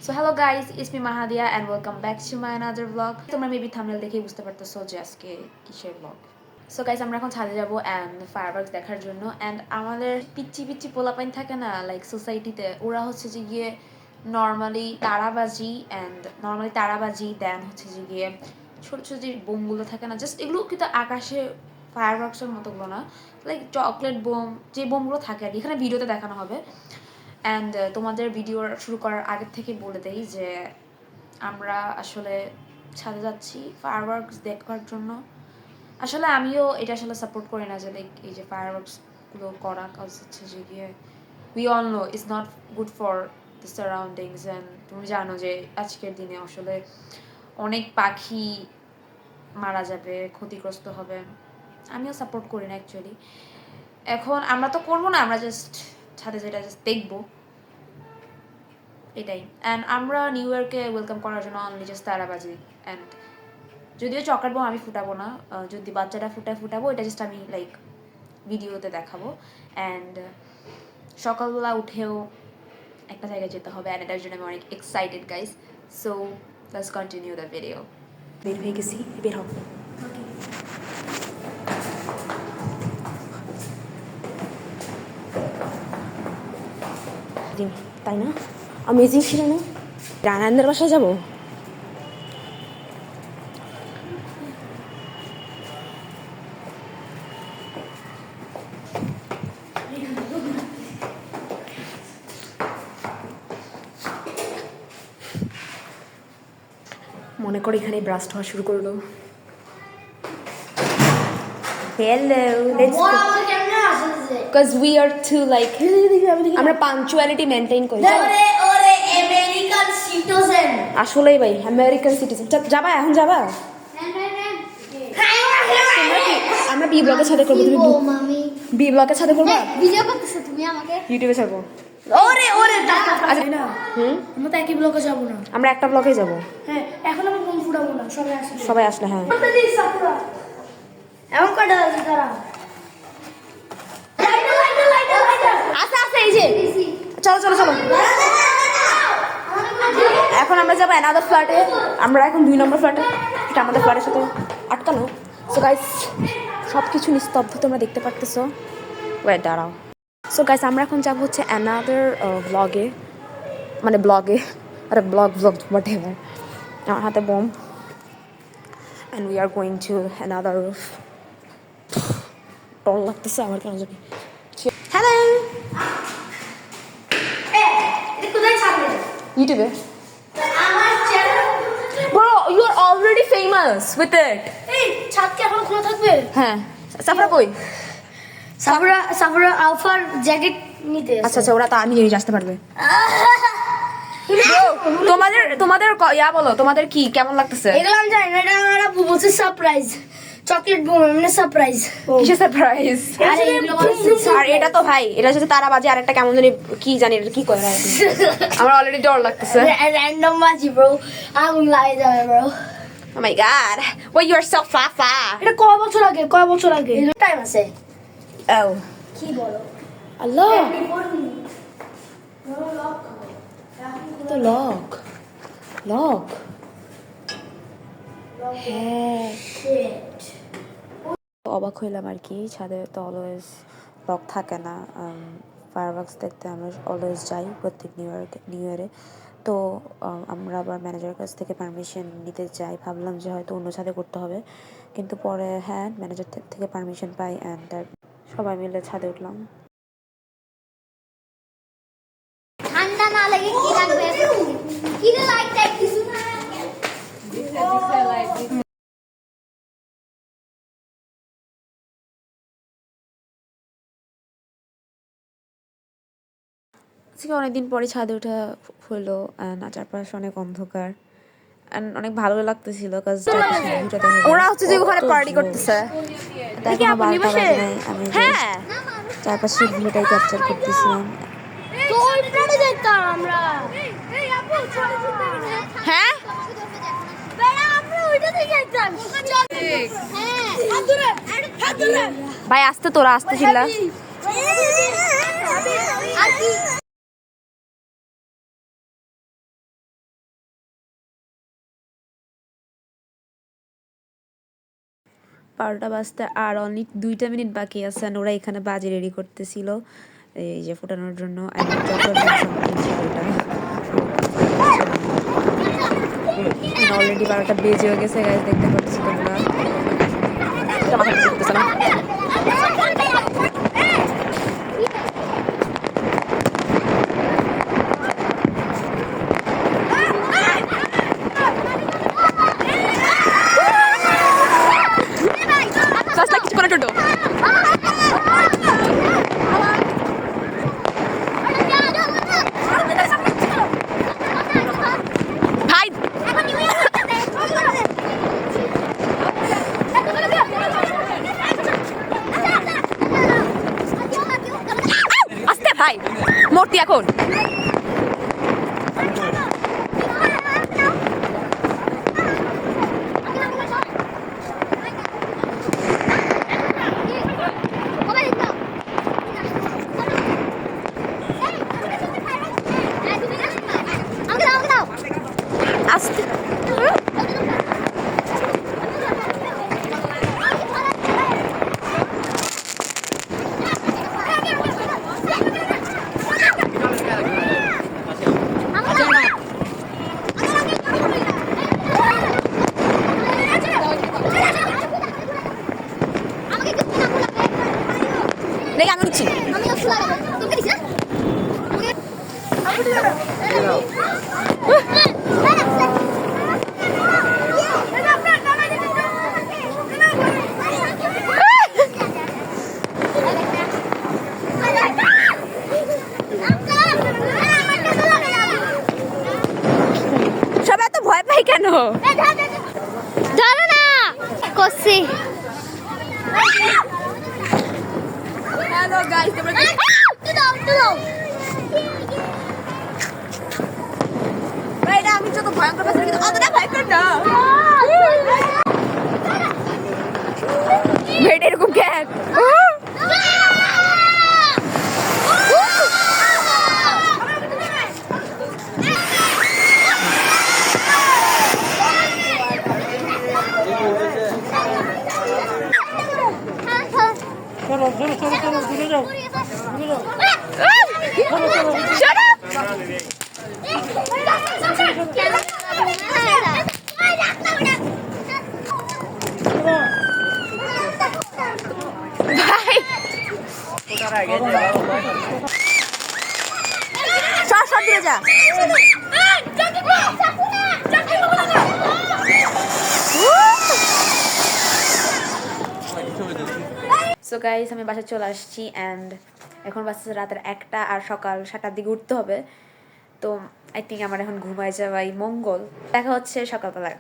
So hello guys, it's me Mahadiya and welcome back to my another blog. তোমরা maybe thumbnail দেখেই বুঝতে পারতেছো যে আজকে কিসের ব্লগ। সো গাইস, আমরা এখন ছাদে যাবো অ্যান্ড ফায়ারওয়ার্কস দেখার জন্য। অ্যান্ড আমাদের পিচ্চি পিচ্চি পোলাপাইন থাকে না লাইক সোসাইটিতে, ওরা হচ্ছে যে গিয়ে নর্মালি তারাবাজি দেন হচ্ছে যে গিয়ে ছোটো ছোটো যে বোমগুলো থাকে না, জাস্ট এগুলো কিন্তু আকাশে ফায়ারওয়ার্কসের মতোগুলো না, লাইক চকলেট বোম যে বোমগুলো থাকে আর কি, এখানে ভিডিওতে দেখানো হবে। অ্যান্ড তোমাদের ভিডিও শুরু করার আগের থেকে বলে দেই যে আমরা আসলে ছাদে যাচ্ছি ফায়ারওয়ার্কস দেখার জন্য। আসলে আমিও এটা আসলে সাপোর্ট করি না যে লাইক এই যে ফায়ারওয়ার্কসগুলো করা, কাজ হচ্ছে যে গিয়ে we all know is not good for the surroundings. And তুমি জানো যে আজকের দিনে আসলে অনেক পাখি মারা যাবে, ক্ষতিগ্রস্ত হবে। আমিও সাপোর্ট করি না অ্যাকচুয়ালি। এখন আমরা তো করবো না, আমরা জাস্ট ছাদে যেটা জাস্ট দেখবো এটাই। অ্যান্ড আমরা নিউ ইয়ারকে ওয়েলকাম করার জন্য অনলি জাস্ট তারাবাজি। অ্যান্ড যদিও চকলেট বোম আমি ফুটাবো না, যদি বাচ্চাটা ফুটাবো, এটা জাস্ট আমি লাইক ভিডিওতে দেখাবো। অ্যান্ড সকালবেলা উঠেও একটা জায়গায় যেতে হবে, অ্যান্ড এটার জন্য আমি অনেক excited guys. So let's continue the video. বের হয়ে গেছি, বের হব। তাই না? অ্যামেজিং ছিল না? রানানদের বাসায় যাবো। মনে করে এখানে ব্রাস্ট হওয়া শুরু করলো। Hello, let's go. Because we are too like আমরা পাঞ্চুয়ালিটি মেইনটেইন করি। ওরে আমেরিকান সিটিজেন, আসলেই ভাই আমেরিকান সিটিজেন। যাবা এখন যাবা? আমরা বি ব্লগের সাথে করব। তুমি বি ব্লগের সাথে করবা? ভিডিও করতেছ তুমি আমাকে ইউটিউবে ছাড়বো। ওরে টাকা আচ্ছা না, হুম, আমরা তো একই ব্লগে যাব না। আমরা একটা ব্লগে যাব। হ্যাঁ, এখন আমি বোম ফুটাবো না, সবাই আসলে। হ্যাঁ, এমন কটা আছে তারা? আচ্ছা আচ্ছা, এই যে চলো চলো চলো। এখন আমরা যাবো অ্যানাদার ফ্ল্যাটে। আমরা এখন 2 নম্বর ফ্ল্যাটে, এটা আমাদের ফ্ল্যাটের সাথে আটকানো। সো গাইস, সব কিছু নিস্তব্ধ তোমরা দেখতে পারতেছো। ওয়েট, দাঁড়াও। সো গাইস, আমরা এখন যাবো হচ্ছে অ্যানাদার ব্লগে, মানে ব্লগে, আরে ব্লগ হোয়াট এভার। আমার হাতে বোম and we are going to another roof. ডর লাগতেছে আমার কেন জানি। হ্যালো, ইউটিউবে। Bro, you are already famous with it. এই ছাদ কি এখন খোলা থাকবে? হ্যাঁ, সাফরা কই? সাফরা আলফার জ্যাকেট নিতে। আচ্ছা আচ্ছা, ওরা তো আমি জানি আসতে পারবে। তোমাদের ইয়া বলো, তোমাদের কি কেমন লাগতেছে? এগুলো আমি জানি না, এটা আমরা বলছি সারপ্রাইজ। চকলেট বোম মানে সারপ্রাইজ। কিসের সারপ্রাইজ? আর এটা তো ভাই, এটা হচ্ছে তারাবাজি, আর একটা কেমন জানি কি জানি এটা কি করে। আমার অলরেডি ডর লাগতেছে। র‍্যান্ডম বাজি ব্রো, আগুন লাগে যাবে bro. Oh my god, well you are so far. এটা কয় বছর আগে টাইম আছে। Oh, কি বলো? আল্লাহ, তো লক হ্যাঁ। অবাক হইলাম আর কি, ছাদে তো অলওয়েজ লক থাকে না। ফায়ারওয়ার্কস দেখতে আমরা অলওয়েজ যাই প্রত্যেক নিউ ইয়ারে। তো আমরা আবার ম্যানেজারের কাছ থেকে পারমিশন নিতে যাই, ভাবলাম যে হয়তো অন্য ছাদে করতে হবে, কিন্তু পরে হ্যাঁ ম্যানেজার থেকে পারমিশন পাই অ্যান্ড সবাই মিলে ছাদে উঠলাম। ঠান্ডা না লাগে কি লাগবে? কি লাইট টাইট কিছু না। আজকে অনেকদিন পরে ছাদে ওঠা হলো, না চারপাশে অনেক অন্ধকার, অনেক ভালো লাগতেছিল। ওরা হচ্ছে যে ওখানে পার্টি করতেছে, আমি চারপাশে ভিউটাই ক্যাপচার করতেছিলাম। তো ওই প্লেটে যেতাম আমরা। হ্যাঁ, আমরা ওইটাতে যেতাম। হ্যাঁ, ভাই আসতে, তোরা আসতেছিলা। 12টা বাজতে আর অনলি 2টা মিনিট বাকি আছে। আর ওরা এখানে বাজি রেডি করতেছিল এই যে ফোটানোর জন্য। চকলেট সামথিং ছিল এটা। অলরেডি 12টা বেজেও গেছে গাইজ, দেখতে পাচ্ছি তোমরা। কিছু করে টোটো ভাই আস্তে ভাই, মূর্তি এখন আস্তে। দেখে আমি নিচ্ছি। সবাই এত ভয় পাই কেন? ধরো না করছি। হ্যালো গাইস, তোমরা এটা আমি যত ভয়ঙ্কর পাচ্ছি কিন্তু অতটা ভয়ঙ্কর না। ভেটে এরকম ক্যাক সব দিয়ে যা। সো গাইস, আমি বাসায় চলে আসছি অ্যান্ড এখন বাসে রাতের 1টা আর সকাল 7টার দিকে উঠতে হবে। তো আই থিঙ্ক আমার এখন ঘুমায় যাওয়াই মঙ্গল। দেখা হচ্ছে সকালবেলায়।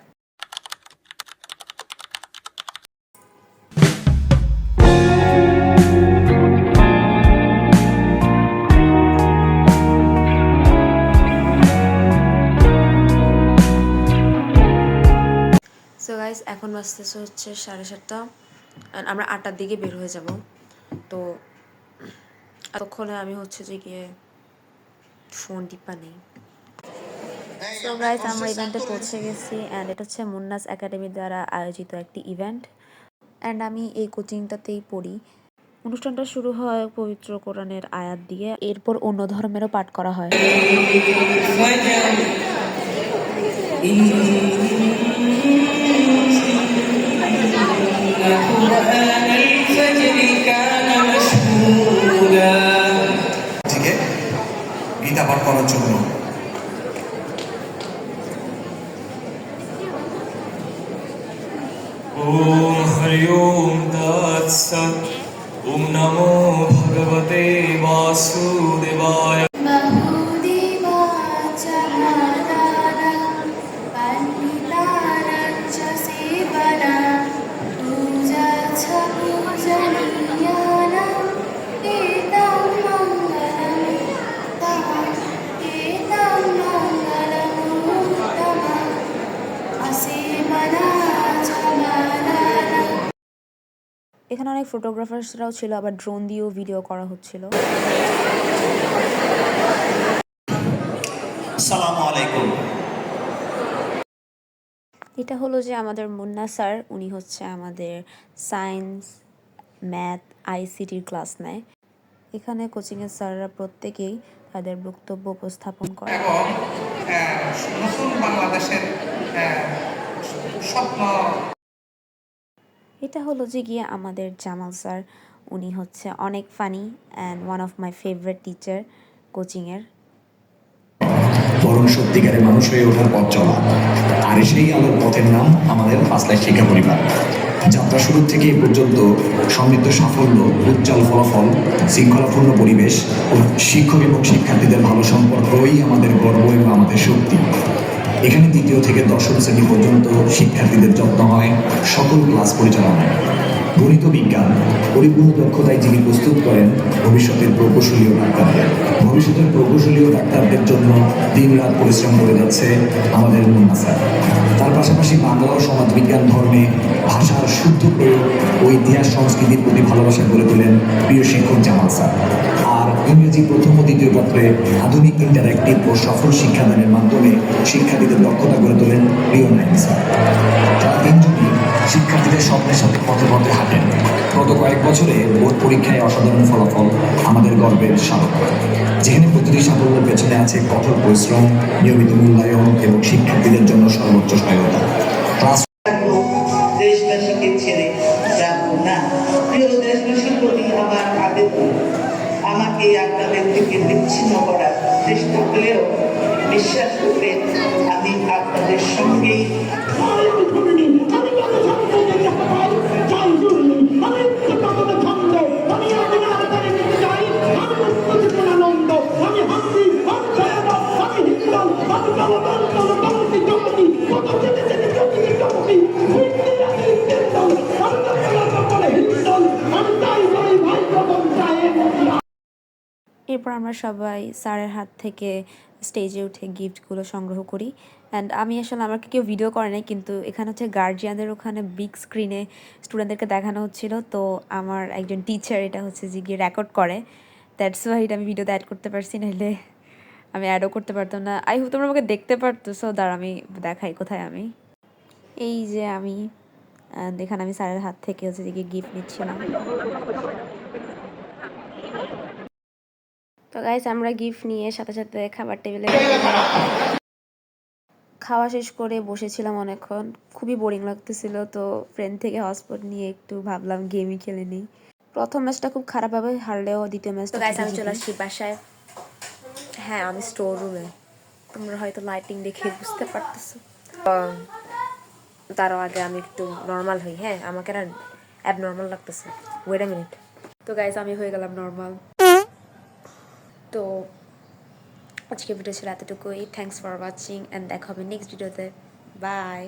সো গাইস, এখন বাজতেছে হচ্ছে 7:30। আমরা 8টার দিকে বের হয়ে যাব। তো এতক্ষণে আমি হচ্ছে যে গিয়ে ফোন টিপা নেই। সো গাইস, আমরা ইভেন্টে পৌঁছে গেছি অ্যান্ড এটা হচ্ছে মুন্নাস একাডেমি দ্বারা আয়োজিত একটি ইভেন্ট অ্যান্ড আমি এই কোচিংটাতেই পড়ি। অনুষ্ঠানটা শুরু হয় পবিত্র কোরআনের আয়াত দিয়ে, এরপর অন্য ধর্মেরও পাঠ করা হয়। গীতা পাঠ করার জন্য ওম হরি ওম তৎসৎ। ওম নমো ভগবতে বাসুদেবায়। এখানে অনেক ফটোগ্রাফার্সরাও ছিল, আবার ড্রোন দিয়েও ভিডিও করা হচ্ছিল। আসসালামু আলাইকুম। এটা হলো যে আমাদের মুন্না স্যার, উনি হচ্ছে আমাদের সায়েন্স, ম্যাথ, আইসিটির ক্লাস নেয়। এখানে কোচিংয়ের স্যাররা প্রত্যেকেই তাদের বক্তব্য উপস্থাপন করে। এবং নতুন বাংলাদেশের স্বপ্ন। এটা হলো যে গিয়ে আমাদের জামাল স্যার, উনি হচ্ছে অনেক funny and one of my favourite teacher কোচিংয়ের। বরং সত্যিকারের মানুষ হয়ে ওঠার পথ চলা, আর সেই আলোর পথের নাম আমাদের ফাসলাই শিক্ষা পরিবার। যাত্রা শুরু থেকে এ পর্যন্ত সমৃদ্ধ সাফল্য, উজ্জ্বল ফলাফল, শৃঙ্খলাপূর্ণ পরিবেশ ও শিক্ষক এবং শিক্ষার্থীদের ভালো সম্পর্কই আমাদের গর্ব এবং আমাদের শক্তি। এখানে তৃতীয় থেকে দশম শ্রেণী পর্যন্ত শিক্ষার্থীদের যত্ন হয় সকল ক্লাস পরিচালনায়। গণিত বিজ্ঞান পরিপূর্ণ দক্ষতায় যিনি প্রস্তুত করেন ভবিষ্যতের প্রকৌশলীয় ডাক্তারদের। ভবিষ্যতের প্রকৌশলীয় ডাক্তারদের জন্য দিনরাত পরিশ্রম করে যাচ্ছে আমাদের মুন্না স্যার। তার পাশাপাশি বাংলা ও সমাজবিজ্ঞান ধর্মে ভাষার শুদ্ধ প্রয়োগ ও ইতিহাস সংস্কৃতির প্রতি ভালোবাসা গড়ে তোলেন প্রিয় শিক্ষক জামাল স্যার। আর ইংরেজি প্রথম ও দ্বিতীয় পত্রে আধুনিক ইন্টারঅ্যাক্টিভ ও সফল শিক্ষাদানের মাধ্যমে শিক্ষার্থীদের দক্ষতা গড়ে তোলেন প্রিয় নাইম স্যার। তারা তিনজনই শিক্ষার্থীদের স্বপ্নের সাথে পথে পথে হাঁটেন। গত কয়েক বছরে বোর্ড পরীক্ষায় অসাধারণ ফলাফল আমাদের গর্বের স্মারক, যেখানে প্রতিটি সাফল্যের পেছনে আছে কঠোর পরিশ্রম, নিয়মিত মূল্যায়ন এবং শিক্ষার্থীদের জন্য সর্বোচ্চ সহায়তা। ক্লাস দেশবাসীকে ছেড়ে যাব না। প্রিয় দেশবাসীর প্রতি আমার আবেদন, আমাকে আপনাদের থেকে বিচ্ছিন্ন করার চেষ্টা হলেও বিশ্বাস করবেন আমি আপনাদের সঙ্গেই। এরপর আমরা সবাই স্যারের হাত থেকে স্টেজে উঠে গিফটগুলো সংগ্রহ করি। অ্যান্ড আমি আসলে আমাকে কেউ ভিডিও করে নাই, কিন্তু এখানে হচ্ছে গার্জিয়ানদের ওখানে বিগ স্ক্রিনে স্টুডেন্টদেরকে দেখানো হচ্ছিল। তো আমার একজন টিচার এটা হচ্ছে যে গিয়ে রেকর্ড করে, দ্যাটস ওয়াই এটা আমি ভিডিওতে অ্যাড করতে পারছি, নাহলে আমি অ্যাডও করতে পারতাম না। আই হোপ তোমরা আমাকে দেখতে পারতো। সো দাঁড়া আমি দেখাই কোথায় আমি। এই যে আমি, এখানে আমি স্যারের হাত থেকে হচ্ছে যে গিয়ে গিফট নিচ্ছিলাম। তো গাইস আমরা গিফট নিয়ে সাথে সাথে খাবার টেবিলে খাওয়া শেষ করে বসেছিলাম অনেকক্ষণ, খুবই বোরিং লাগতেছিল। তো ফ্রেন্ড থেকে হটস্পট নিয়ে একটু ভাবলাম গেমই খেলে নিই। প্রথম ম্যাচটা খুব খারাপভাবে হারলেও দ্বিতীয় ম্যাচটা গাইস আমি চলে আসছি বাসায়। হ্যাঁ আমি স্টোর রুমে, তোমরা হয়তো লাইটিং দেখে বুঝতে পারতেছো। তারও আগে আমি একটু নর্মাল হই। হ্যাঁ আমাকে না অ্যাবনর্মাল লাগতেছে, ওয়েট আ মিনিট। তো গাইস আমি হয়ে গেলাম নর্মাল। তো আজকে ভিডিও ছিল এতটুকুই। থ্যাংকস ফর ওয়াচিং অ্যান্ড দেখা হবে নেক্সট ভিডিওতে। বাই।